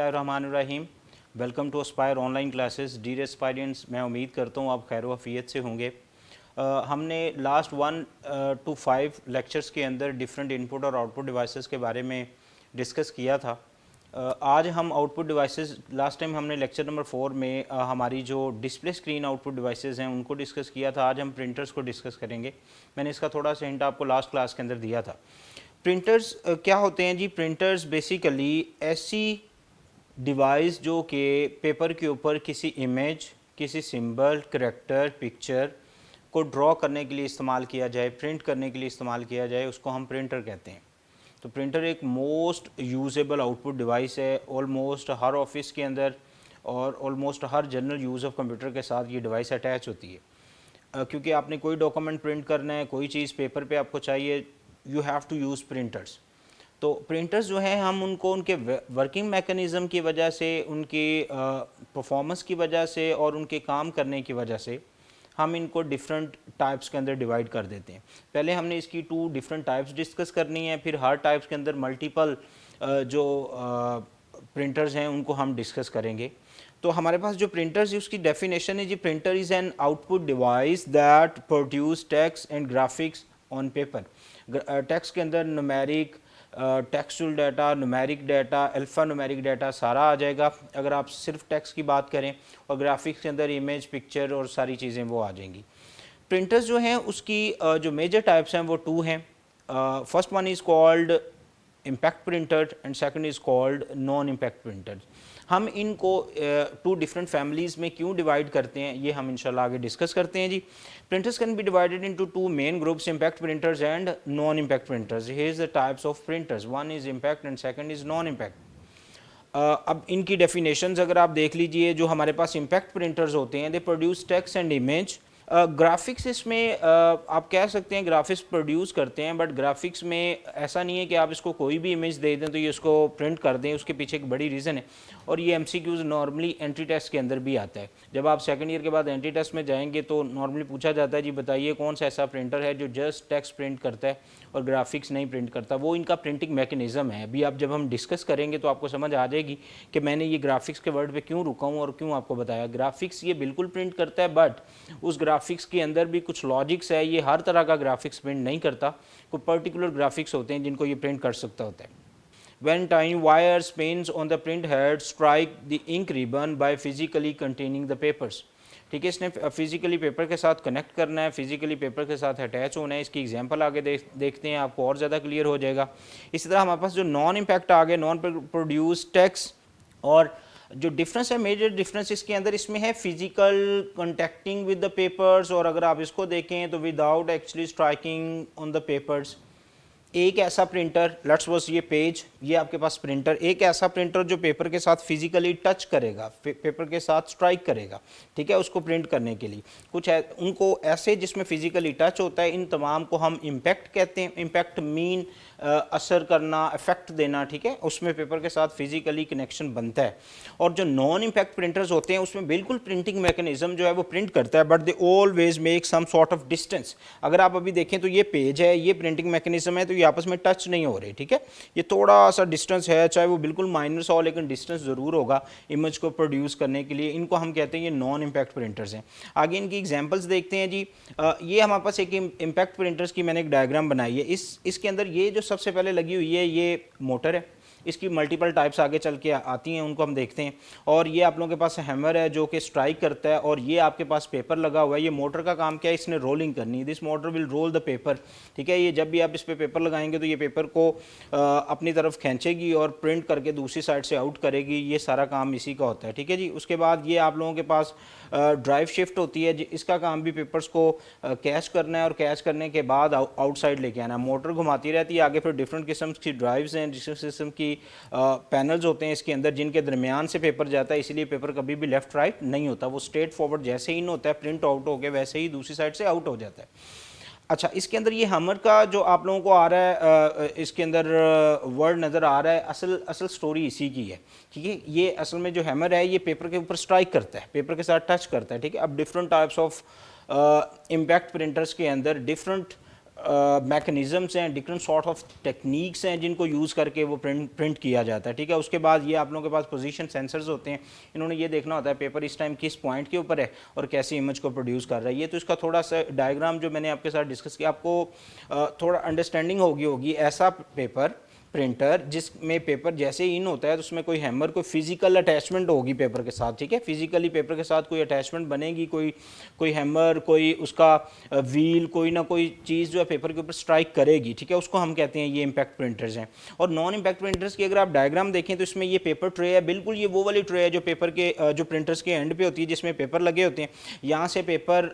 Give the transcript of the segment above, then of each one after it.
बिस्मिल्लाहिर्रहमानिर्रहीम। Welcome to Aspire online classes. Dear aspirants, मैं उम्मीद करता हूँ आप खैर वफ़ियत से होंगे। हमने लास्ट 1 to 5 लेक्चर्स के अंदर डिफरेंट इनपुट और आउटपुट डिवाइसेस के बारे में डिस्कस किया था। आज हम आउटपुट डिवाइसेस, लास्ट टाइम हमने लेक्चर नंबर 4 में हमारी जो डिस्प्ले स्क्रीन आउटपुट डिवाइसेस हैं उनको डिस्कस किया था। आज हम प्रिंटर्स को डिस्कस करेंगे। मैंने इसका थोड़ा सा हिंट आपको लास्ट क्लास के अंदर दिया था। प्रिंटर्स क्या होते हैं जी? प्रिंटर्स बेसिकली ऐसी डिवाइस जो कि पेपर के ऊपर किसी इमेज, किसी सिंबल, करैक्टर, पिक्चर को ड्रॉ करने के लिए इस्तेमाल किया जाए, प्रिंट करने के लिए इस्तेमाल किया जाए, उसको हम प्रिंटर कहते हैं। तो प्रिंटर एक मोस्ट यूजेबल आउटपुट डिवाइस है। ऑलमोस्ट हर ऑफिस के अंदर और almost her general use of computer के साथ ये डिवाइस अटैच होती है। क्योंकि आपने कोई डॉक्यूमेंट प्रिंट करना है, कोई चीज़ पेपर पे आपको चाहिए, you have to use printers. तो प्रिंटर्स जो हैं हम उनको उनके वर्किंग मैकेनिज़्म की वजह से, उनकी परफॉर्मेंस की वजह से और उनके काम करने की वजह से हम इनको डिफरेंट टाइप्स के अंदर डिवाइड कर देते हैं। पहले हमने इसकी 2 डिफरेंट टाइप्स डिस्कस करनी है, फिर हर टाइप्स के अंदर मल्टीपल जो प्रिंटर्स हैं उनको हम डिस्कस करेंगे। तो हमारे पास जो प्रिंटर्स है उसकी डेफिनेशन है जी, printer is an output device that produce text and graphics on paper. Text के अंदर numeric, textual data, numeric data, alpha numeric data सारा आ जाएगा अगर आप सिर्फ टेक्स्ट की बात करें, और ग्राफिक्स के अंदर इमेज, पिक्चर और सारी चीज़ें वो आ जाएंगी। प्रिंटर्स जो हैं उसकी जो मेजर टाइप्स हैं वो 2 हैं। First one is called impact printer and second is called non impact printer. हम इनको 2 डिफरेंट फैमिलीज़ में क्यों डिवाइड करते हैं ये हम इंशाल्लाह आगे डिस्कस करते हैं जी। Printers can be divided into 2 main groups, impact printers and non impact printers. Here is the types of printers, one is impact and second is non impact. अब इनकी डेफिनेशंस अगर आप देख लीजिए, जो हमारे पास इम्पैक्ट प्रिंटर्स होते हैं, they produce text and image. Graphics इसमें आप कह सकते हैं ग्राफिक्स प्रोड्यूस करते हैं, बट ग्राफिक्स में ऐसा नहीं है कि आप इसको कोई भी इमेज दे दें तो ये उसको प्रिंट कर दें। उसके पीछे एक बड़ी रीज़न है, और ये एमसीक्यूज़ नॉर्मली एंट्री टेस्ट के अंदर भी आता है। जब आप सेकंड ईयर के बाद एंट्री टेस्ट में जाएंगे तो नॉर्मली पूछा जाता है जी बताइए कौन सा ऐसा प्रिंटर है जो जस्ट टेक्स्ट प्रिंट करता है और ग्राफिक्स नहीं प्रिंट करता। वो इनका प्रिंटिंग मैकेनिज़्म है। अभी आप जब हम डिस्कस करेंगे तो आपको समझ आ जाएगी कि मैंने ये ग्राफिक्स के वर्ड पे क्यों रुका हूँ और क्यों आपको बताया। ग्राफिक्स ये बिल्कुल प्रिंट करता है, बट उस ग्राफिक्स के अंदर भी कुछ लॉजिक्स है। ये हर तरह का ग्राफिक्स प्रिंट नहीं करता, कुछ पर्टिकुलर ग्राफिक्स होते हैं जिनको ये प्रिंट कर सकता होता है। When time wires pins on the print head strike the ink ribbon by physically containing the papers। ठीक है, इसने फिजिकली पेपर के साथ कनेक्ट करना है, फिजिकली पेपर के साथ अटैच होना है। इसकी एग्जांपल आगे देखते हैं, आपको और ज़्यादा क्लियर हो जाएगा। इसी तरह हमारे पास जो नॉन इम्पैक्ट आ गए, नॉन प्रोड्यूस टेक्स्ट, और जो डिफरेंस है, मेजर डिफरेंस इसके अंदर इसमें है physical contacting with the papers, और अगर आप इसको देखें तो without actually striking on the papers. एक ऐसा प्रिंटर, लेट्स सपोज ये पेज, ये आपके पास प्रिंटर, एक ऐसा प्रिंटर जो पेपर के साथ फिजिकली टच करेगा, पेपर के साथ स्ट्राइक करेगा, ठीक है, उसको प्रिंट करने के लिए। कुछ उनको ऐसे जिसमें फिजिकली टच होता है, इन तमाम को हम इम्पैक्ट कहते हैं। इम्पैक्ट मीन असर करना, इफेक्ट देना, ठीक है, उसमें पेपर के साथ फिजिकली कनेक्शन बनता है। और जो नॉन इम्पैक्ट प्रिंटर्स होते हैं उसमें बिल्कुल प्रिंटिंग मैकेनिज्म जो है वो प्रिंट करता है, but they always make some sort of distance. अगर आप अभी देखें तो ये पेज है, ये प्रिंटिंग मैकेनिज्म है, तो ये आपस में टच नहीं हो रहे, ठीक है, ये थोड़ा सा डिस्टेंस है, चाहे वो बिल्कुल माइनर सा हो, लेकिन डिस्टेंस ज़रूर होगा इमेज को प्रोड्यूस करने के लिए। इनको हम कहते हैं ये नॉन इम्पैक्ट प्रिंटर्स हैं। आगे इनकी एग्जांपल्स देखते हैं जी। ये हमारे पास एक इम्पैक्ट प्रिंटर्स की मैंने एक डायग्राम बनाई है। इसके अंदर ये जो सबसे पहले लगी हुई है ये मोटर है। इसकी मल्टीपल टाइप्स आगे चल के आती हैं, उनको हम देखते हैं। और ये आप लोगों के पास हैमर है जो कि स्ट्राइक करता है, और ये आपके पास पेपर लगा हुआ है। ये मोटर का काम क्या है, इसने रोलिंग करनी है। This motor will roll the paper, ठीक है। ये जब भी आप इस पर पेपर लगाएंगे तो ये पेपर को अपनी तरफ खींचेगी और प्रिंट करके दूसरी साइड से आउट करेगी। ये सारा काम इसी का होता है, ठीक है जी। उसके बाद ये आप लोगों के पास ड्राइव शिफ्ट होती है, इसका काम भी पेपर्स को कैच करना है, और कैच करने के बाद आउटसाइड लेके आना है। मोटर घुमाती रहती है आगे, फिर डिफरेंट किस्म की ड्राइव्स हैं, डिफरेंट किस्म की पैनल्स होते हैं इसके अंदर, जिनके दरमियान से पेपर जाता है। इसीलिए पेपर कभी भी लेफ्ट राइट नहीं होता, वो स्ट्रेट फॉरवर्ड जैसे ही इन होता है, प्रिंट आउट हो गया, वैसे ही दूसरी साइड से आउट हो जाता है। अच्छा, इसके अंदर ये हैमर का जो आप लोगों को आ रहा है, इसके अंदर वर्ड नज़र आ रहा है, असल स्टोरी इसी की है, ठीक है। ये असल में जो हैमर है ये पेपर के ऊपर स्ट्राइक करता है, पेपर के साथ टच करता है, ठीक है। अब different types of impact printers के अंदर डिफरेंट मैकेनिज़म्स हैं, डिफरेंट सॉर्ट ऑफ टेक्निक्स हैं जिनको यूज़ करके वो प्रिंट किया जाता है, ठीक है। उसके बाद ये आप लोगों के पास पोजीशन सेंसर्स होते हैं, इन्होंने ये देखना होता है पेपर इस टाइम किस पॉइंट के ऊपर है और कैसी इमेज को प्रोड्यूस कर रहा है। ये तो इसका थोड़ा सा डायग्राम जो मैंने आपके साथ डिस्कस किया, आपको थोड़ा अंडरस्टैंडिंग होगी ऐसा पेपर प्रिंटर जिसमें पेपर जैसे ही इन होता है तो उसमें कोई हैमर, कोई फिजिकल अटैचमेंट होगी पेपर के साथ, ठीक है। फिजिकली पेपर के साथ कोई अटैचमेंट बनेगी, कोई हैमर, कोई उसका व्हील, कोई ना कोई चीज़ जो है पेपर के ऊपर स्ट्राइक करेगी, ठीक है। उसको हम कहते हैं ये इम्पैक्ट प्रिंटर्स हैं। और नॉन इम्पैक्ट प्रिंटर्स की अगर आप डायग्राम देखें तो इसमें ये पेपर ट्रे है, बिल्कुल ये वो वाली ट्रे है जो पेपर के जो प्रिंटर्स के एंड पे होती है जिसमें पेपर लगे होते हैं। यहाँ से पेपर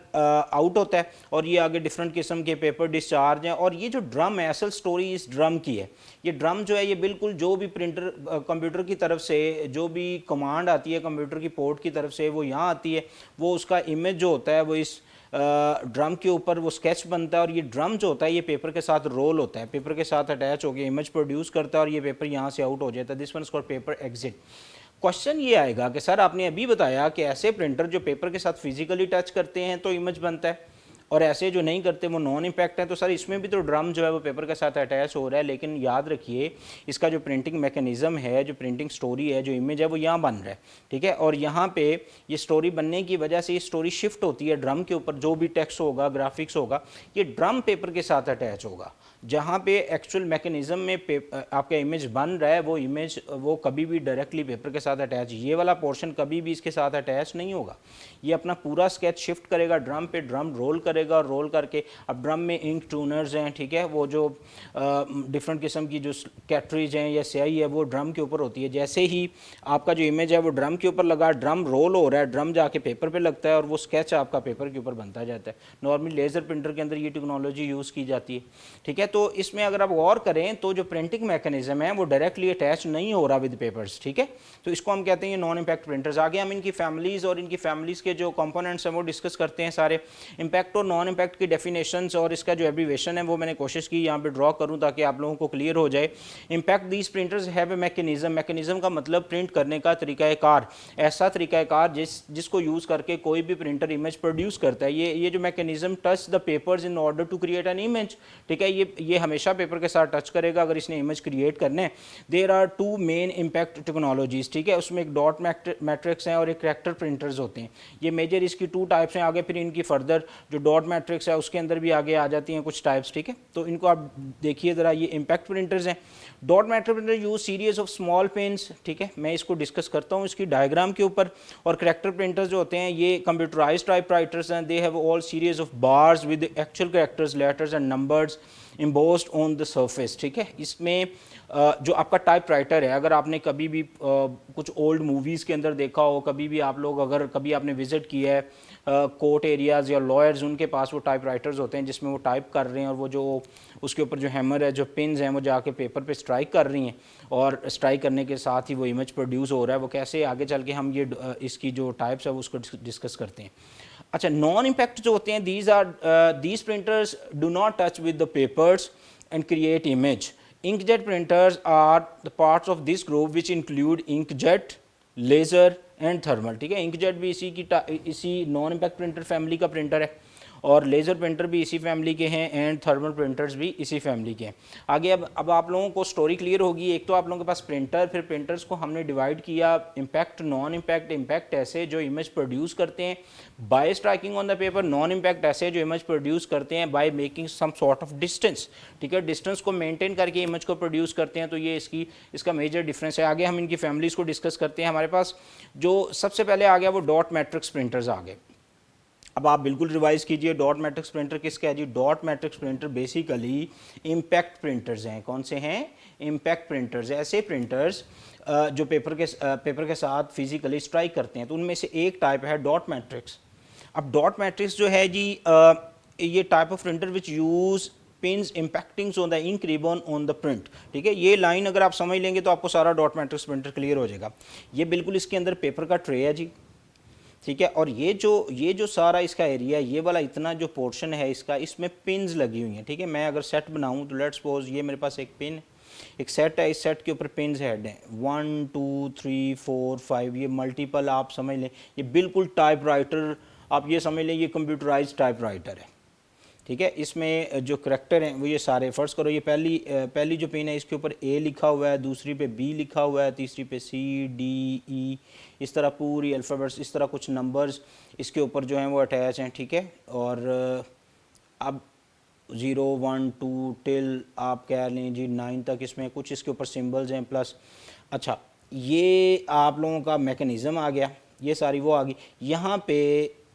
आउट होता है और ये आगे डिफरेंट किस्म के पेपर डिस्चार्ज हैं। और ये जो ड्रम है, असल स्टोरी इस ड्रम की है। ये ड्रम जो है ये बिल्कुल जो भी प्रिंटर कंप्यूटर की तरफ से जो भी कमांड आती है कंप्यूटर की पोर्ट की तरफ से वो यहाँ आती है, वो उसका इमेज जो होता है वो इस ड्रम के ऊपर वो स्केच बनता है। और ये ड्रम जो होता है ये पेपर के साथ रोल होता है, पेपर के साथ अटैच होकर इमेज प्रोड्यूस करता है और ये पेपर यहाँ से आउट हो जाता है। This one is called paper exit. Question ये आएगा कि सर आपने अभी बताया कि ऐसे प्रिंटर जो पेपर के साथ फिजिकली टच करते हैं तो इमेज बनता है और ऐसे जो नहीं करते वो नॉन इम्पैक्ट है, तो सर इसमें भी तो ड्रम जो है वो पेपर के साथ अटैच हो रहा है। लेकिन याद रखिए इसका जो प्रिंटिंग मैकेनिज़्म है, जो प्रिंटिंग स्टोरी है, जो इमेज है वो यहाँ बन रहा है, ठीक है। और यहाँ पे ये स्टोरी बनने की वजह से ये स्टोरी शिफ्ट होती है ड्रम के ऊपर, जो भी टेक्स्ट होगा, ग्राफिक्स होगा, ये ड्रम पेपर के साथ अटैच होगा। जहाँ पे एक्चुअल मैकेनिज़्म में आपका इमेज बन रहा है वो इमेज वो कभी भी डायरेक्टली पेपर के साथ अटैच, ये वाला पोर्शन कभी भी इसके साथ अटैच नहीं होगा। ये अपना पूरा स्केच शिफ्ट करेगा ड्रम पे, ड्रम रोल करेगा और रोल करके अब ड्रम में इंक टूनर्स हैं, ठीक है, वो जो डिफरेंट किस्म की जो कैटरीज हैं या स्याही है वो ड्रम के ऊपर होती है। जैसे ही आपका जो इमेज है वो ड्रम के ऊपर लगा, ड्रम रोल हो रहा है, ड्रम जाके पेपर पे लगता है और वो स्केच आपका पेपर के ऊपर बनता जाता है। नॉर्मली लेज़र प्रिंटर के अंदर ये टेक्नोलॉजी यूज़ की जाती है, ठीक है। तो इसमें अगर आप गौर करें तो जो प्रिंटिंग मैकेनिज्म है वो डायरेक्टली अटैच नहीं हो रहा विद पेपर्स, ठीक है। तो इसको हम कहते हैं नॉन इम्पैक्ट प्रिंटर्स। आगे हम इनकी फैमिलीज़ और इनकी फैमिलीज़ के जो कंपोनेंट्स हैं वो डिस्कस करते हैं सारे। इम्पैक्ट और नॉन इम्पैक्ट की डेफिनेशंस और इसका जो एब्रीवेशन है वो मैंने कोशिश की यहाँ पे ड्रॉ करूँ ताकि आप लोगों को क्लियर हो जाए। Impact these printers have a mechanism, mechanism का मतलब प्रिंट करने का तरीकाकार, ऐसा तरीकाकार जिसको यूज़ करके कोई भी प्रिंटर इमेज प्रोड्यूस करता है। ये जो mechanism touch the papers in order to create an image, ठीक है। ये हमेशा पेपर के साथ टच करेगा अगर इसने इमेज क्रिएट करने। There are two main impact technologies, ठीक है। उसमें एक डॉट मैट्रिक्स हैं और एक करैक्टर प्रिंटर्स होते हैं। ये मेजर इसकी टू टाइप्स हैं। आगे फिर इनकी फर्दर जो डॉट मैट्रिक्स है उसके अंदर भी आगे आ जाती हैं कुछ टाइप्स, ठीक है। तो इनको आप देखिए ज़रा, ये इम्पैक्ट प्रिंटर्स हैं। Dot matrix printer use series of small pens, ठीक है। मैं इसको डिस्कस करता हूँ इसकी डायग्राम के ऊपर। और करैक्टर प्रिंटर्स जो होते हैं ये कंप्यूटराइज्ड टाइपराइटर्स हैं। They have all series of bars with actual characters, letters and numbers embossed on the surface, ठीक है। इसमें जो आपका टाइपराइटर है, अगर आपने कभी भी कुछ ओल्ड मूवीज़ के अंदर देखा हो, कभी भी आप लोग अगर कभी आपने विजिट किया है कोर्ट एरियाज़ या लॉयर्स, उनके पास वो टाइपराइटर्स होते हैं जिसमें वो टाइप कर रहे हैं और वो जो उसके ऊपर जो हैमर है, जो पिन्स हैं, वो जाके पेपर पे स्ट्राइक कर रही हैं और स्ट्राइक करने के साथ ही वो इमेज प्रोड्यूस हो रहा है। वो कैसे, आगे चल के हम ये इसकी जो टाइप्स है वो उसको डिस्कस करते हैं। अच्छा, नॉन इम्पैक्ट जो होते हैं, these printers do not touch with the papers and create image. Inkjet printers are the parts of this group which include inkjet, laser and thermal, ठीक है। inkjet भी इसी नॉन इम्पैक्ट प्रिंटर फैमिली का printer है और laser printer भी इसी family के हैं एंड थर्मल प्रिंटर्स भी इसी फैमिली के हैं। आगे अब आप लोगों को स्टोरी क्लियर होगी। एक तो आप लोगों के पास प्रिंटर, फिर प्रिंटर्स को हमने डिवाइड किया इम्पैक्ट, नॉन इम्पैक्ट। इम्पैक्ट ऐसे जो इमेज प्रोड्यूस करते हैं by striking on the paper, non impact ऐसे जो इमेज प्रोड्यूस करते हैं by making some sort of distance, ठीक है। डिस्टेंस को मेंटेन करके इमेज को प्रोड्यूस करते हैं। तो ये इसका मेजर डिफरेंस है। आगे हम इनकी फैमिलीज़ को डिस्कस करते हैं। हमारे पास जो सबसे पहले आ गया वो डॉट मैट्रिक्स प्रिंटर्स आ गए। अब आप बिल्कुल रिवाइज कीजिए, डॉट मैट्रिक्स प्रिंटर किसका है जी? Dot matrix printer basically impact printers हैं। कौन से हैं? Impact printers. ऐसे प्रिंटर्स जो पेपर के साथ फिजिकली स्ट्राइक करते हैं। तो उनमें से एक टाइप है डॉट मैट्रिक्स। अब डॉट मैट्रिक्स जो है जी, ये type of printer which use pins impactings on the ink ribbon on the print, ठीक है। ये लाइन अगर आप समझ लेंगे तो आपको सारा डॉट मैट्रिक्स प्रिंटर क्लियर हो जाएगा। ये बिल्कुल इसके अंदर पेपर का ट्रे है जी, ठीक है। और ये जो सारा इसका एरिया, ये वाला इतना जो पोर्शन है इसका, इसमें पिन्स लगी हुई हैं, ठीक है। मैं अगर सेट बनाऊं तो लेट्स सपोज ये मेरे पास एक पिन, एक सेट है, इस सेट के ऊपर पिन्स हेड हैं 1 2 3 4 5, ये मल्टीपल आप समझ लें। ये बिल्कुल टाइपराइटर, आप ये समझ लें ये कंप्यूटराइज्ड टाइपराइटर है, ठीक है। इसमें जो करैक्टर हैं वो ये सारे, फर्स्ट करो ये पहली जो पिन है इसके ऊपर ए लिखा हुआ है, दूसरी पे बी लिखा हुआ है, तीसरी पे सी डी ई, इस तरह पूरी अल्फ़ाबेट्स, इस तरह कुछ नंबर्स इसके ऊपर जो हैं वो अटैच हैं, ठीक है। और अब 0 1 2 टिल आप कह लें जी 9 तक इसमें कुछ इसके ऊपर सिंबल्स हैं प्लस। अच्छा, ये आप लोगों का मैकेनिज़्म आ गया, ये सारी वो आ गई। यहाँ पे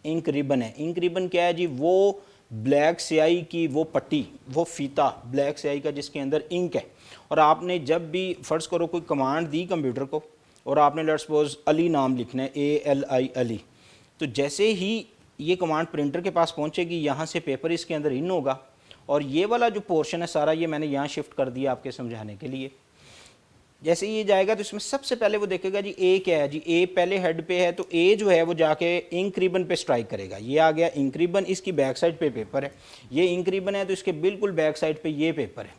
इंक रिबन है। इंक रिबन क्या है जी? वो ब्लैक स्याही की वो पट्टी, वो फीता ब्लैक स्याही का जिसके अंदर इंक है। और आपने जब भी फ़र्ज़ करो कोई कमांड दी कंप्यूटर को और आपने लेट्स सपोज अली नाम लिखना है, ALI अली, तो जैसे ही ये कमांड प्रिंटर के पास पहुंचेगी यहाँ से पेपर इसके अंदर इन होगा और ये वाला जो पोर्शन है सारा ये मैंने यहाँ शिफ्ट कर दिया आपके समझाने के लिए। जैसे ये जाएगा तो इसमें सबसे पहले वो देखेगा जी ए क्या है जी, ए पहले हेड पे है तो ए जो है वो जाके इंक रिबन पे स्ट्राइक करेगा। ये आ गया इंक रिबन, इसकी बैक साइड पे पेपर है। ये इंक रिबन है तो इसके बिल्कुल बैक साइड पे ये पेपर है,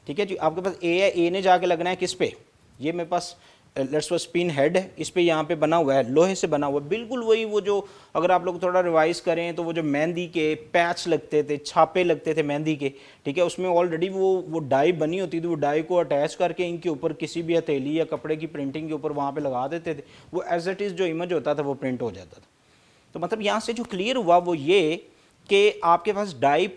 ठीक है जी। आपके पास ए है, ए ने जाके लगना है किस पे? ये मेरे पास लेट्स सपोज पिन हेड है, इस पे यहाँ पे बना हुआ है, लोहे से बना हुआ है, बिल्कुल वही वो जो अगर आप लोग थोड़ा रिवाइज करें तो वो जो मेहंदी के पैच लगते थे, छापे लगते थे मेहंदी के, ठीक है, उसमें ऑलरेडी वो डाई बनी होती थी। वो डाई को अटैच करके इनके ऊपर किसी भी हथेली या कपड़े की प्रिंटिंग के ऊपर वहाँ पे लगा देते थे। वो एज इट इज़ जो इमेज होता था वो प्रिंट हो जाता था। तो मतलब यहाँ से जो क्लियर हुआ वो ये कि आपके पास डाई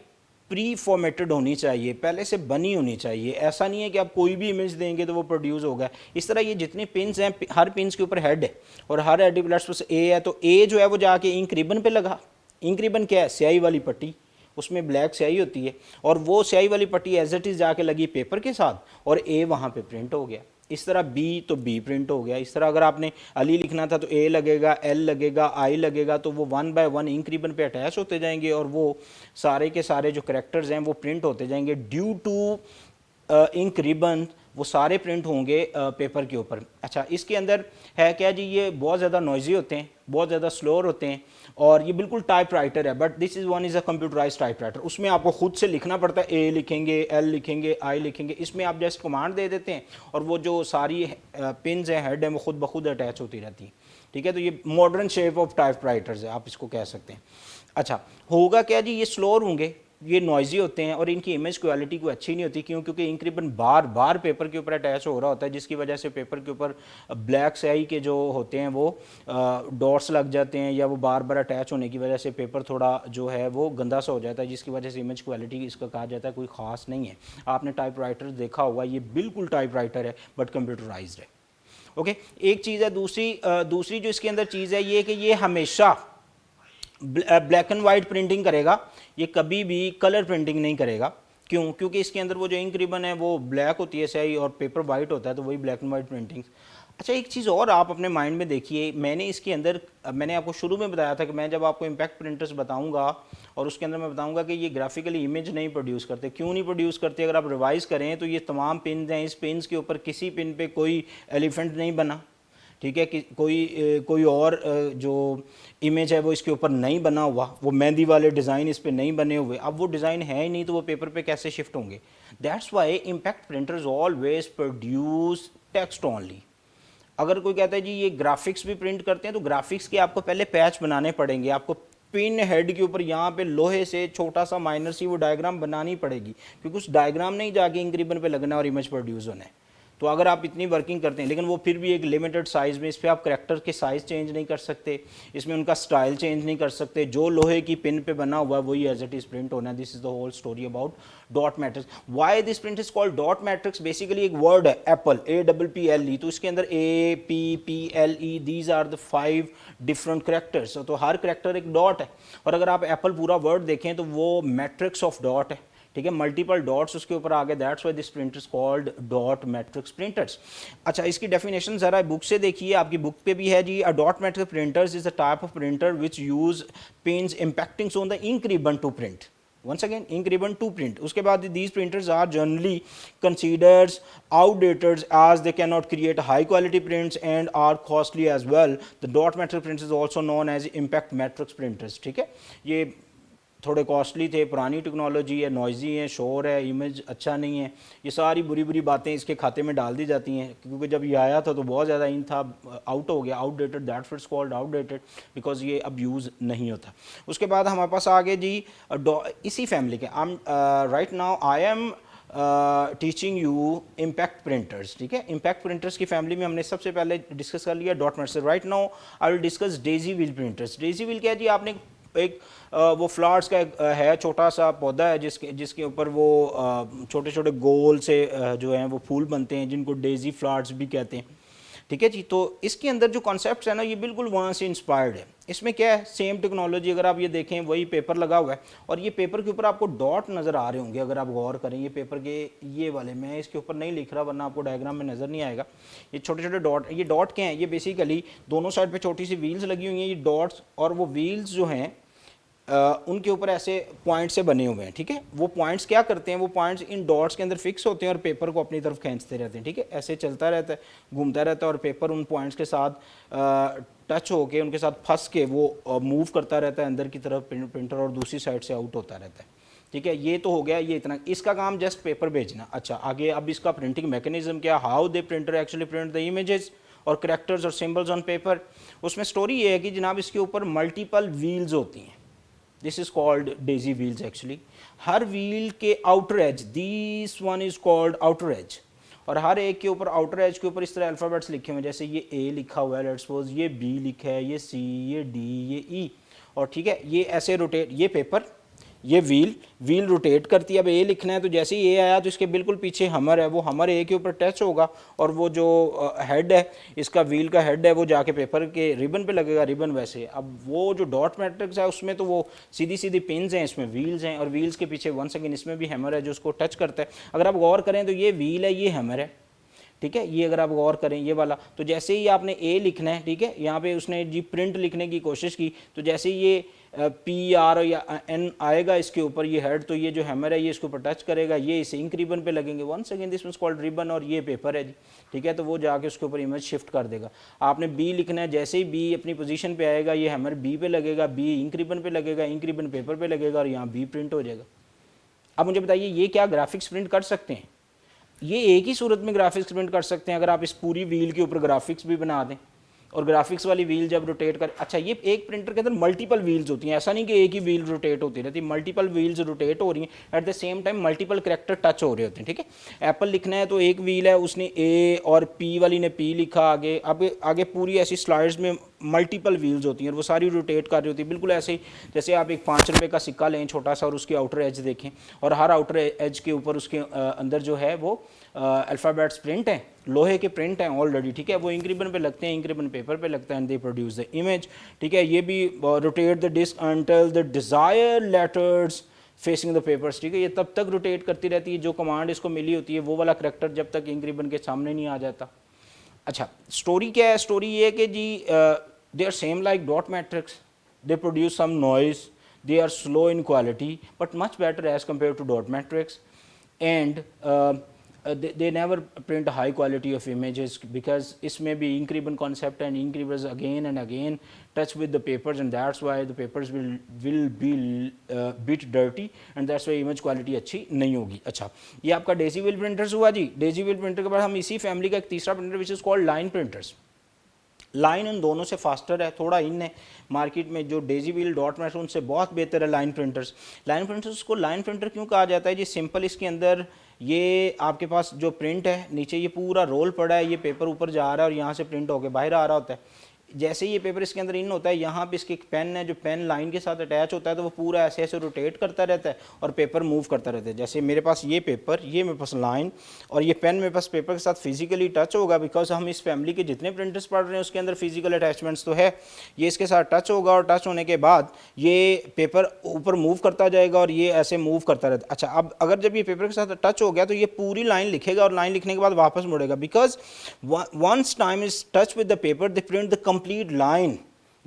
प्री फॉर्मेटेड होनी चाहिए, पहले से बनी होनी चाहिए। ऐसा नहीं है कि आप कोई भी इमेज देंगे तो वो प्रोड्यूस होगा। इस तरह ये जितने पिन्स हैं, हर पिन्स के ऊपर हेड है और हर हेड लेट्स ए है तो ए जो है वो जाके इंक रिबन पे लगा। इंक रिबन क्या है? स्याही वाली पट्टी, उसमें ब्लैक स्याही होती है और वो स्याही वाली पट्टी एज इट इज़ जाके लगी पेपर के साथ और ए वहाँ पे प्रिंट हो गया। इस तरह बी तो बी प्रिंट हो गया। इस तरह अगर आपने अली लिखना था तो ए लगेगा, एल लगेगा, आई लगेगा, तो वो 1 बाय 1 इंक रिबन पे अटैच होते जाएंगे और वो सारे के सारे जो करैक्टर्स हैं वो प्रिंट होते जाएंगे ड्यू टू इंक रिबन। वो सारे प्रिंट होंगे पेपर के ऊपर। अच्छा, इसके अंदर है क्या जी? ये बहुत ज़्यादा नॉइजी होते हैं, बहुत ज़्यादा स्लोअर होते हैं और ये बिल्कुल टाइप राइटर है, but this is one is a computerise typewriter. उसमें आपको खुद से लिखना पड़ता है, ए लिखेंगे, एल लिखेंगे, आई लिखेंगे। इसमें आप जस्ट कमांड दे देते हैं और वो जो सारी पिन्स हैं, हेड हैं, वो खुद ब खुद अटैच होती रहती हैं, ठीक है। तो ये modern shape of type writers है, आप इसको कह सकते हैं। अच्छा, होगा क्या जी? ये स्लोअर होंगे, ये नॉइजी होते हैं और इनकी इमेज क्वालिटी कोई अच्छी नहीं होती। क्यों? क्योंकि इंक रिबन बार बार पेपर के ऊपर अटैच हो रहा होता है, जिसकी वजह से पेपर के ऊपर ब्लैक स्याही के जो होते हैं वो डॉट्स लग जाते हैं या वो बार बार अटैच होने की वजह से पेपर थोड़ा जो है वो गंदा सा हो जाता है, जिसकी वजह से इमेज क्वालिटी इसका कहा जाता है कोई ख़ास नहीं है। आपने टाइप राइटर देखा हुआ, ये बिल्कुल टाइप राइटर है बट कंप्यूटराइज्ड है। ओके, एक चीज़ है। दूसरी जो इसके अंदर चीज़ है ये कि ये हमेशा ब्लैक एंड वाइट प्रिंटिंग करेगा, ये कभी भी कलर प्रिंटिंग नहीं करेगा। क्यों? क्योंकि इसके अंदर वो जो इंक रिबन है वो ब्लैक होती है स्याही और पेपर वाइट होता है, तो वही ब्लैक एंड वाइट प्रिंटिंग। अच्छा, एक चीज़ और आप अपने माइंड में देखिए, मैंने इसके अंदर मैंने आपको शुरू में बताया था कि मैं जब आपको इम्पैक्ट प्रिंटर्स बताऊंगा और उसके अंदर मैं बताऊंगा कि ये ग्राफिकली इमेज नहीं प्रोड्यूस करते। क्यों नहीं प्रोड्यूस करते? अगर आप रिवाइज करें तो ये तमाम पिन हैं, इस पिन के ऊपर किसी पिन पे कोई एलिफेंट नहीं बना, ठीक है, कि कोई और जो इमेज है वो इसके ऊपर नहीं बना हुआ, वो मेहंदी वाले डिज़ाइन इस पे नहीं बने हुए। अब वो डिज़ाइन है ही नहीं तो वो पेपर पे कैसे शिफ्ट होंगे? That's why impact printers always produce text only. अगर कोई कहता है जी ये ग्राफिक्स भी प्रिंट करते हैं, तो ग्राफिक्स के आपको पहले पैच बनाने पड़ेंगे। आपको पिन हेड के ऊपर यहाँ पे लोहे से छोटा सा माइनर सी वो डायग्राम बनानी पड़ेगी, क्योंकि उस डायग्राम नहीं जाके इंक रिबन पे लगना और इमेज प्रोड्यूस होना है। तो अगर आप इतनी वर्किंग करते हैं, लेकिन वो फिर भी एक लिमिटेड साइज़ में, इस पर आप करैक्टर के साइज़ चेंज नहीं कर सकते, इसमें उनका स्टाइल चेंज नहीं कर सकते। जो लोहे की पिन पे बना हुआ है वही एज इट इज़ प्रिंट होना है। This is the whole story about dot matrix. Why this print is called dot matrix? Basically एक वर्ड है एप्पल, APPLE, तो इसके अंदर APPLE, these are the 5 different characters. तो हर करैक्टर एक डॉट है और अगर आप एप्पल पूरा वर्ड देखें तो वो मैट्रिक्स ऑफ डॉट है, ठीक है, मल्टीपल डॉट्स उसके ऊपर आ गए। That's why this printer is called dot matrix printers. अच्छा, इसकी डेफिनेशन जरा बुक से देखिए, आपकी बुक पे भी है जी। A dot matrix printers is a type of printer which use pins impacting on the ink ribbon to print. once again ink ribbon to print. उसके बाद these printers are generally considered outdated as they cannot create high quality prints and are costly as well. The dot matrix printers is also known as impact matrix printers. ठीक है, ये थोड़े costly थे, पुरानी technology है, noisy है, शोर है, इमेज अच्छा नहीं है, ये सारी बुरी बुरी बातें इसके खाते में डाल दी जाती हैं। क्योंकि जब ये आया था तो बहुत ज़्यादा इन था, आउट हो गया, outdated, that fits called outdated because ये अब यूज़ नहीं होता। उसके बाद हमारे पास आ गए जी इसी फैमिली के, right now I am teaching you impact printers. ठीक है, इम्पैक्ट प्रिंटर्स की फैमिली में हमने सबसे पहले डिस्कस कर लिया डॉट मेट से। Right now I will discuss Daisy wheel printers. Daisy wheel क्या है जी, आपने एक वो फ्लावर्स का है छोटा सा पौधा है जिसके ऊपर वो छोटे छोटे गोल से जो हैं वो फूल बनते हैं, जिनको डेजी फ्लावर्स भी कहते हैं। ठीक है जी, तो इसके अंदर जो कॉन्सेप्ट्स है ना, ये बिल्कुल वहाँ से इंस्पायर्ड है। इसमें क्या है, सेम टेक्नोलॉजी, अगर आप ये देखें वही पेपर लगा हुआ है और ये पेपर के ऊपर आपको डॉट नज़र आ रहे होंगे अगर आप गौर करें। ये पेपर के ये वाले, मैं इसके ऊपर नहीं लिख रहा वरना आपको डायग्राम में नज़र नहीं आएगा। ये छोटे छोटे डॉट, ये डॉट क्या हैं, ये बेसिकली दोनों साइड पे छोटी सी व्हील्स लगी हुई हैं, ये डॉट्स, और वो व्हील्स जो हैं उनके ऊपर ऐसे पॉइंट से बने हुए हैं। ठीक है, वो पॉइंट्स क्या करते हैं, वो पॉइंट्स इन डॉट्स के अंदर फिक्स होते हैं और पेपर को अपनी तरफ खींचते रहते हैं। ठीक है, ऐसे चलता रहता है, घूमता रहता है और पेपर उन पॉइंट्स के साथ टच होके, उनके साथ फंस के वो मूव करता रहता है अंदर की तरफ प्रिंटर, और दूसरी साइड से आउट होता रहता है। ठीक है, ये तो हो गया, ये इतना, इसका काम जस्ट पेपर भेजना। अच्छा, आगे अब इसका प्रिंटिंग मैकेनिज्म क्या, how they printer actually print the images और करेक्टर्स और सिंबल्स ऑन पेपर। उसमें स्टोरी ये है कि जनाब इसके ऊपर मल्टीपल व्हील्स होती हैं। This is called daisy wheels actually. हर व्हील के outer edge, this one is called outer edge, और हर एक के ऊपर आउटर एज के ऊपर इस तरह अल्फ़ाबेट्स लिखे हुए हैं, जैसे ये ए लिखा हुआ है, लेट्स सपोज ये बी लिखा है, ये सी, ये डी, ये ई, और ठीक है, ये ऐसे रोटेट, ये पेपर, ये व्हील रोटेट करती है। अब ए लिखना है तो जैसे ही ए आया तो इसके बिल्कुल पीछे हमर है, वो हमर ए के ऊपर टच होगा और वो जो हेड है, इसका व्हील का हेड है, वो जाके पेपर के रिबन पे लगेगा, रिबन वैसे। अब वो जो डॉट मैट्रिक्स है उसमें तो वो सीधी सीधी पिन्स हैं, इसमें व्हील्स हैं, और व्हील्स के पीछे वन सेकेंड इसमें भी हैमर है जो उसको टच करता है। अगर आप गौर करें तो ये व्हील है, ये हैमर है। ठीक है, ये अगर आप गौर करें ये वाला, तो जैसे ही आपने ए लिखना है, ठीक है, यहाँ पे उसने जी प्रिंट लिखने की कोशिश की, तो जैसे ही ये पी आर या एन आएगा इसके ऊपर, ये हेड, तो ये जो हैमर है ये इसके ऊपर टच करेगा, ये इस इंक रिबन पे लगेंगे, one second this means called ribbon, और ये पेपर है जी। ठीक है, तो वो जाके उसके ऊपर इमेज शिफ्ट कर देगा। आपने बी लिखना है, जैसे ही बी अपनी पोजीशन पे आएगा, ये हैमर बी पे लगेगा, बी इंक रिबन पे लगेगा, इंक रिबन पेपर पे लगेगा, और यहाँ बी प्रिंट हो जाएगा। अब मुझे बताइए, ये क्या ग्राफिक्स प्रिंट कर सकते हैं? ये एक ही सूरत में ग्राफिक्स प्रिंट कर सकते हैं, अगर आप इस पूरी व्हील के ऊपर ग्राफिक्स भी बना दें, और ग्राफिक्स वाली व्हील जब रोटेट कर, अच्छा, ये एक प्रिंटर के अंदर मल्टीपल व्हील्स होती हैं, ऐसा नहीं कि एक ही व्हील रोटेट होती रहती, मल्टीपल व्हील्स रोटेट हो रही हैं, at the same time multiple character touch हो रहे होते हैं। ठीक है, एप्पल लिखना है तो एक व्हील है, उसने ए, और पी वाली ने पी लिखा, आगे पूरी ऐसी स्लाइड्स में मल्टीपल व्हील्स होती हैं और वो सारी रोटेट कर रही होती है, बिल्कुल ऐसे ही जैसे आप एक 5 रुपये का सिक्का लें छोटा सा और उसकी आउटर एज देखें, और हर आउटर एज के ऊपर उसके अंदर जो है वो अल्फ़ाबेट्स प्रिंट हैं, लोहे के प्रिंट हैं ऑलरेडी। ठीक है, वो इंक रिबन पे लगते हैं, इंक रिबन पेपर पे लगता है, and they produce the image. ठीक है, ये भी rotate the disk until the desire letters facing the papers. ठीक है, ये तब तक रोटेट करती रहती है जो कमांड इसको मिली होती है, वो वाला करैक्टर जब तक इंक रिबन के सामने नहीं आ जाता। अच्छा, स्टोरी क्या है? स्टोरी ये है कि जी they are same like dot matrix, they produce some noise, they are slow in quality but much better as compared to dot matrix, and they never print high quality of images because इसमें भी ink ribbon concept and ink ribbons again and again touch with the papers, and that's why the papers will be bit dirty, and that's why image quality अच्छी नहीं होगी। अच्छा, ये आपका Daisy wheel printers हुआ जी। Daisy wheel printer के बाद हम इसी फैमिली का एक तीसरा printer which is called line printers. Line उन दोनों से फास्टर है, थोड़ा इन है मार्केट में, जो डेजी व्हील डॉट मैट्रिक्स उनसे बहुत बेहतर है लाइन प्रिंटर्स। लाइन प्रिंटर्स को लाइन प्रिंटर क्यों कहा जाता है जी? सिंपल, इसके अंदर ये आपके पास जो प्रिंट है नीचे ये पूरा रोल पड़ा है, ये पेपर ऊपर जा रहा है और यहाँ से प्रिंट होकर बाहर आ रहा होता है। जैसे ही ये पेपर इसके अंदर इन होता है, यहाँ पे इसके एक पेन है, जो पेन लाइन के साथ अटैच होता है, तो वो पूरा ऐसे ऐसे रोटेट करता रहता है और पेपर मूव करता रहता है। जैसे मेरे पास ये पेपर, ये मेरे पास लाइन, और ये पेन मेरे पास पेपर के साथ फिजिकली टच होगा, बिकॉज हम इस फैमिली के जितने प्रिंटर्स पढ़ रहे हैं उसके अंदर फिजिकल अटैचमेंट्स तो है। ये इसके साथ टच होगा और टच होने के बाद ये पेपर ऊपर मूव करता जाएगा और ये ऐसे मूव करता रहता है। अच्छा, अब अगर जब ये पेपर के साथ टच हो गया तो ये पूरी लाइन लिखेगा और लाइन लिखने के बाद वापस मुड़ेगा, because once time is touch with the paper they print the complete line,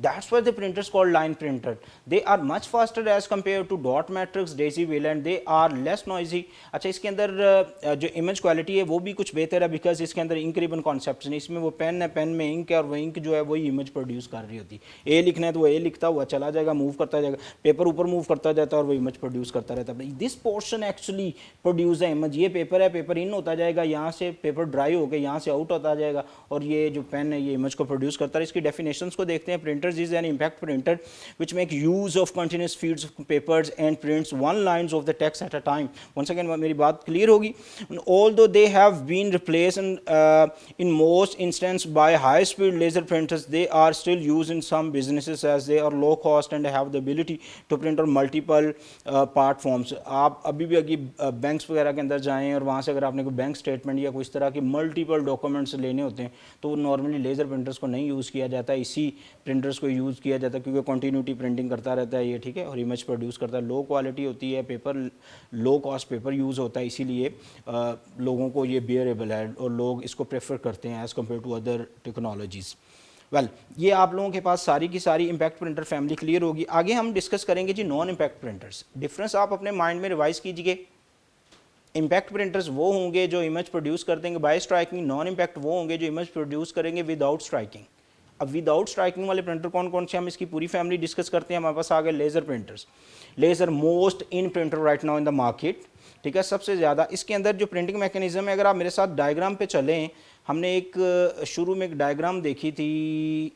That's why the printers called line printer. They are much faster as compared to dot matrix, daisy wheel, and they are less noisy. अच्छा, इसके अंदर जो image quality है वो भी कुछ बेहतर है, बिकॉज इसके अंदर इंक रिबन कॉन्सेप्ट नहीं, इसमें वो पेन है, पेन में इंक है, और वो इंक जो है वही इमेज प्रोड्यूस कर रही होती है। ए लिखना है तो वो ए लिखता हुआ चला जाएगा, मूव करता जाएगा, पेपर ऊपर मूव करता जाता है और वो इमेज प्रोड्यूस करता रहता है। This portion actually produce the image. ये पेपर है, पेपर इन होता जाएगा, यहाँ से पेपर ड्राई होकर यहाँ से आउट होता जाएगा, और ये जो पेन है ये इमेज को प्रोड्यूस करता है। इसकी डेफिनेशंस को देखते हैं। Printers is an impact printer which make use of continuous feeds of papers and prints one lines of the text at a time. Once again मेरी बात clear होगी। Although they have been replaced in most instances by high speed laser printers, they are still used in some businesses as they are low cost and have the ability to print on multiple part forms. आप अभी भी अभी banks वगैरह के अंदर जाएं और वहाँ से अगर आपने कोई बैंक स्टेटमेंट या कोई इस तरह के मल्टीपल डॉक्यूमेंट्स लेने होते हैं तो नॉर्मली लेज़र प्रिंटर्स को नहीं यूज़ किया जाता है, इसी प्रिंटर्स को यूज़ किया जाता है क्योंकि कंटिन्यूटी प्रिंटिंग करता रहता है ये, ठीक है, और इमेज प्रोड्यूस करता है। लो क्वालिटी होती है, paper low cost paper use होता है, इसीलिए लोगों को ये बियरेबल है और लोग इसको प्रेफर करते हैं as compare to other technologies. Well, ये आप लोगों के पास सारी की सारी इम्पैक्ट प्रिंटर फैमिली क्लियर होगी। आगे हम डिस्कस करेंगे जी नॉन इम्पैक्ट प्रिंटर्स। डिफरेंस आप अपने माइंड में रिवाइज कीजिए। इम्पैक्ट प्रिंटर्स वो होंगे जो इमेज प्रोड्यूस कर देंगे बाय स्ट्राइकिंग, नॉन इम्पैक्ट वो होंगे जो इमेज प्रोड्यूस करेंगे विदाउट स्ट्राइकिंग। अब विदाउट स्ट्राइकिंग वाले प्रिंटर कौन कौन से, हम इसकी पूरी फैमिली डिस्कस करते हैं। हमारे पास आ गए laser printers. Laser most in printer right now in the market, ठीक है, सबसे ज़्यादा। इसके अंदर जो प्रिंटिंग मैकेनिज्म है, अगर आप मेरे साथ डायग्राम पे चलें, हमने एक शुरू में एक डायग्राम देखी थी,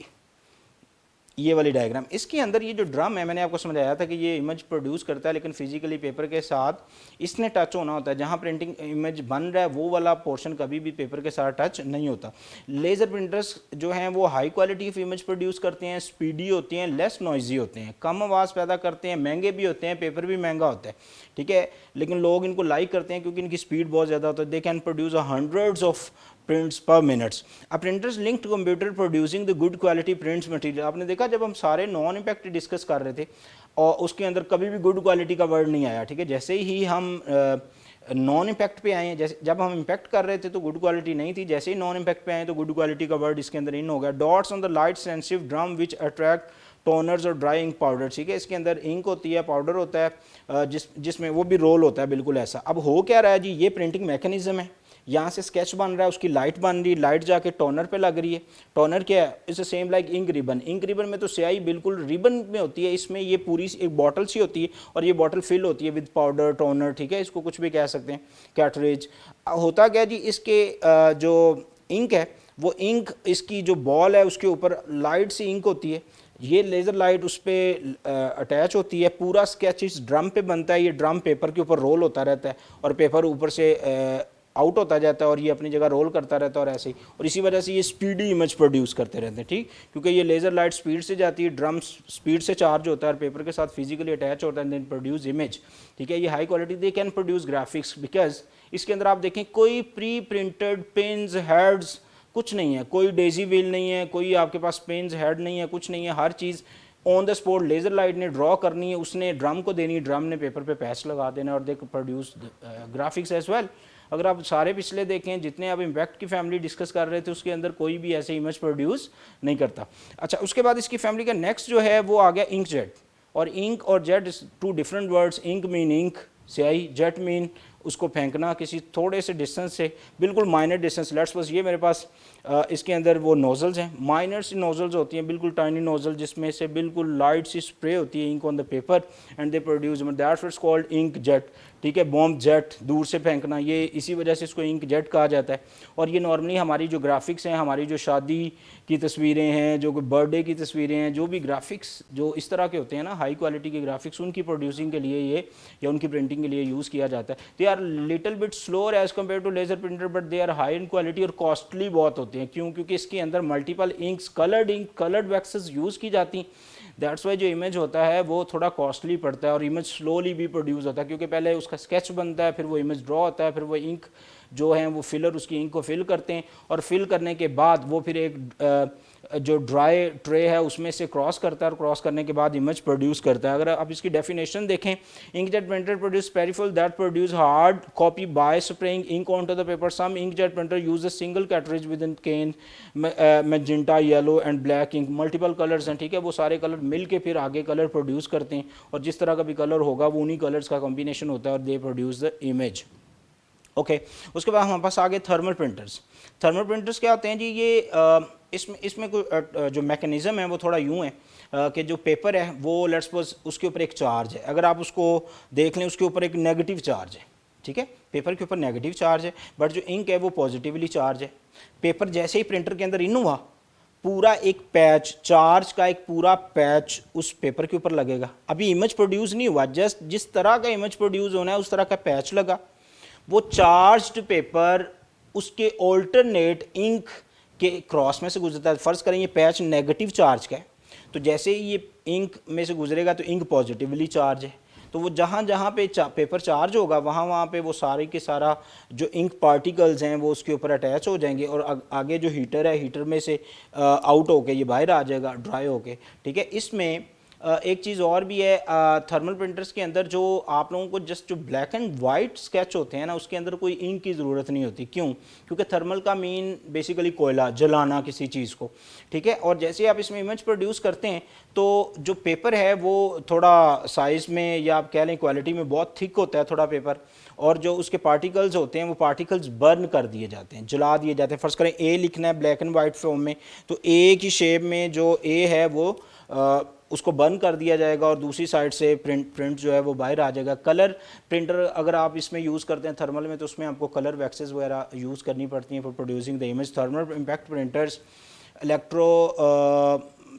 ये वाली डायग्राम। इसके अंदर ये जो ड्रम है, मैंने आपको समझाया था कि ये इमेज प्रोड्यूस करता है लेकिन फिजिकली पेपर के साथ इसने टच होना होता है। जहाँ प्रिंटिंग इमेज बन रहा है वो वाला पोर्शन कभी भी पेपर के साथ टच नहीं होता। लेज़र प्रिंटर्स जो हैं वो high quality of image produce करते हैं, स्पीडी होती हैं, लेस नॉइजी होते हैं, कम आवाज़ पैदा करते हैं, महंगे भी होते हैं, पेपर भी महंगा होता है, ठीक है, लेकिन लोग इनको लाइक करते हैं क्योंकि इनकी स्पीड बहुत ज़्यादा होता है। They can produce hundreds of prints per minutes. A printers link to computer producing the good quality prints material. आपने देखा जब हम सारे नॉन इम्पैक्ट डिस्कस कर रहे थे और उसके अंदर कभी भी गुड क्वालिटी का वर्ड नहीं आया, ठीक है। जैसे ही हम नॉन इम्पैक्ट पे आए हैं, जैसे जब हम इम्पैक्ट कर रहे थे तो गुड क्वालिटी नहीं थी, जैसे ही नॉन इम्पैक्ट पे आए तो गुड क्वालिटी का वर्ड इसके अंदर इन हो गया। Dots on the light sensitive drum which attract toners और ड्राई इंक पाउडर, ठीक है। इसके अंदर इंक होती है, पाउडर होता है, जिसमें वो भी रोल होता है बिल्कुल ऐसा। अब हो क्या रहा है जी, ये प्रिंटिंग मैकेनिज्म है, यहाँ से स्केच बन रहा है, उसकी लाइट बन रही है, लाइट जाके टोनर पे लग रही है। टोनर क्या है, it's same like ink ribbon. Ink ribbon में तो स्याही बिल्कुल रिबन में होती है, इसमें ये पूरी एक बॉटल सी होती है और ये बॉटल फिल होती है विद पाउडर, टोनर, ठीक है, इसको कुछ भी कह सकते हैं, कैटरेज। होता क्या जी, इसके जो इंक है वो इंक, इसकी जो बॉल है उसके ऊपर लाइट सी इंक होती है, ये लेज़र लाइट उस पर अटैच होती है। पूरा स्केच इस ड्रम पे बनता है, ये ड्रम पेपर के ऊपर रोल होता रहता है और पेपर ऊपर से आउट होता जाता है और ये अपनी जगह रोल करता रहता है और ऐसे ही, और इसी वजह से ये स्पीडी इमेज प्रोड्यूस करते रहते हैं, ठीक, क्योंकि ये लेज़र लाइट स्पीड से जाती है, ड्रम स्पीड से चार्ज होता है और पेपर के साथ फिजिकली अटैच होता है, देन प्रोड्यूस इमेज, ठीक है। ये high quality, they can produce graphics because इसके अंदर आप देखें कोई प्री प्रिंटेड पिन्स, हेड्स कुछ नहीं है, कोई डेजी व्हील नहीं है, कोई आपके पास पिन्स, हेड नहीं है, कुछ नहीं है, हर चीज़ on the spot laser light ने ड्रॉ करनी है, उसने ड्रम को देनी है, ड्रम ने पेपर पे पैच लगा देना और they produce graphics as well. अगर आप सारे पिछले देखें जितने आप इम्पैक्ट की फैमिली डिस्कस कर रहे थे उसके अंदर कोई भी ऐसे इमेज प्रोड्यूस नहीं करता। अच्छा, उसके बाद इसकी फैमिली का नेक्स्ट जो है वो आ गया इंक जेट। और इंक और jet two different words. Ink mean ink, स्याही, जेट मीन उसको फेंकना किसी थोड़े से डिस्टेंस से, बिल्कुल माइनर डिस्टेंस। लेट्स सपोज ये मेरे पास इसके अंदर वो नोजल्स हैं, माइनर सी नोजल्स होती हैं, बिल्कुल टाइनी नोजल जिसमें से बिल्कुल लाइट सी स्प्रे होती है ink on the paper and they produce, that's what's called inkjet, ठीक है। बॉम्ब जेट, दूर से फेंकना, ये इसी वजह से इसको इंक जेट कहा जाता है। और ये नॉर्मली हमारी जो ग्राफिक्स हैं, हमारी जो शादी की तस्वीरें हैं, जो बर्थडे की तस्वीरें हैं, जो भी ग्राफिक्स जो इस तरह के होते हैं ना, हाई क्वालिटी के ग्राफिक्स, उनकी प्रोड्यूसिंग के लिए ये या उनकी प्रिंटिंग के लिए यूज़ किया जाता है। They are little bit slower as compare to laser printer but they are high in quality और कॉस्टली बहुत होते हैं। क्यों? क्योंकि इसके अंदर multiple inks, coloured ink, coloured waxes use की जाती हैं। दैट्स वाई जो इमेज होता है वो थोड़ा कॉस्टली पड़ता है और इमेज स्लोली भी प्रोड्यूस होता है, क्योंकि पहले उसका स्केच बनता है, फिर वो इमेज ड्रॉ होता है, फिर वो इंक जो है वो फिलर उसकी इंक को फिल करते हैं और फिल करने के बाद वो फिर एक जो ड्राई ट्रे है उसमें से क्रॉस करता है और क्रॉस करने के बाद इमेज प्रोड्यूस करता है। अगर आप इसकी डेफिनेशन देखें, inkjet printer produce peripheral that produce hard copy by spraying ink on to the paper. Some inkjet printer use a single cartridge with in can magenta yellow and black ink, multiple colours हैं, ठीक है, वो सारे colour मिल के फिर आगे colour produce करते हैं और जिस तरह का भी कलर होगा वो उन्हीं कलर्स का कॉम्बिनेशन होता है और they produce the image. Okay उसके बाद हमारे पास आगे थर्मल प्रिंटर्स। थर्मल प्रिंटर्स क्या होते हैं जी, ये इसमें कोई जो मैकेनिज़्म है वो थोड़ा यूँ है कि जो पेपर है वो लेट्स सपोज उसके ऊपर एक चार्ज है, अगर आप उसको देख लें उसके ऊपर एक नेगेटिव चार्ज है, ठीक है, पेपर के ऊपर नेगेटिव चार्ज है, बट जो इंक है वो पॉजिटिवली चार्ज है। पेपर जैसे ही प्रिंटर के अंदर इन हुआ, पूरा एक पैच, चार्ज का एक पूरा पैच उस पेपर के ऊपर लगेगा। अभी इमेज प्रोड्यूस नहीं हुआ, जस्ट जिस तरह का इमेज प्रोड्यूस होना है उस तरह का पैच लगा, वो चार्ज्ड पेपर उसके ऑल्टरनेट इंक के क्रॉस में से गुजरता है। फ़र्ज़ करें ये पैच नेगेटिव चार्ज का है, तो जैसे ही ये इंक में से गुजरेगा तो इंक पॉजिटिवली चार्ज है, तो वो जहाँ जहाँ पे पेपर चार्ज होगा वहाँ वहाँ पे वो सारे के सारा जो इंक पार्टिकल्स हैं वो उसके ऊपर अटैच हो जाएंगे और आगे जो हीटर है, हीटर में से आउट होके ये बाहर आ जाएगा ड्राई होके, ठीक है। इसमें एक चीज़ और भी है, थर्मल प्रिंटर्स के अंदर जो आप लोगों को जस्ट जो ब्लैक एंड वाइट स्केच होते हैं ना, उसके अंदर कोई इंक की ज़रूरत नहीं होती। क्यों? क्योंकि थर्मल का मीन बेसिकली कोयला, जलाना किसी चीज़ को, ठीक है। और जैसे आप इसमें इमेज प्रोड्यूस करते हैं तो जो पेपर है वो थोड़ा साइज़ में या आप कह लें क्वालिटी में बहुत थिक होता है थोड़ा पेपर, और जो उसके पार्टिकल्स होते हैं वो पार्टिकल्स बर्न कर दिए जाते हैं, जला दिए जाते हैं। फ़र्ज़ करें ए लिखना है ब्लैक एंड वाइट फॉर्म में, तो ए की शेप में जो ए है वो उसको बर्न कर दिया जाएगा और दूसरी साइड से प्रिंट जो है वो बाहर आ जाएगा। कलर प्रिंटर अगर आप इसमें यूज़ करते हैं थर्मल में, तो उसमें आपको कलर वैक्सेस वगैरह यूज़ करनी पड़ती हैं for producing the image. Thermal impact printers, electro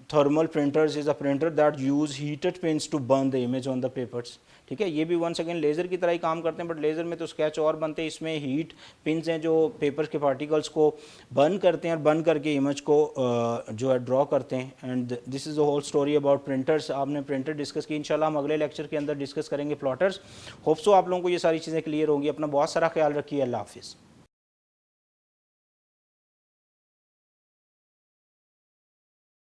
thermal printers is a printer that use heated pins to burn the image on the papers, ठीक है। ये भी वन सेकेंड लेज़र की तरह ही काम करते हैं, बट लेज़र में तो स्केच और बनते हैं, इसमें हीट पिंस हैं जो पेपर के पार्टिकल्स को बर्न करते हैं और बर्न करके इमेज को जो है ड्रॉ करते हैं। And this is the whole story about printers. आपने प्रिंटर डिस्कस की, इंशाल्लाह हम अगले लेक्चर के अंदर डिस्कस करेंगे प्लॉटर्स। होप सो आप लोगों को ये सारी चीज़ें क्लियर होंगी। अपना बहुत सारा ख्याल रखिए, अल्लाह हाफिज़।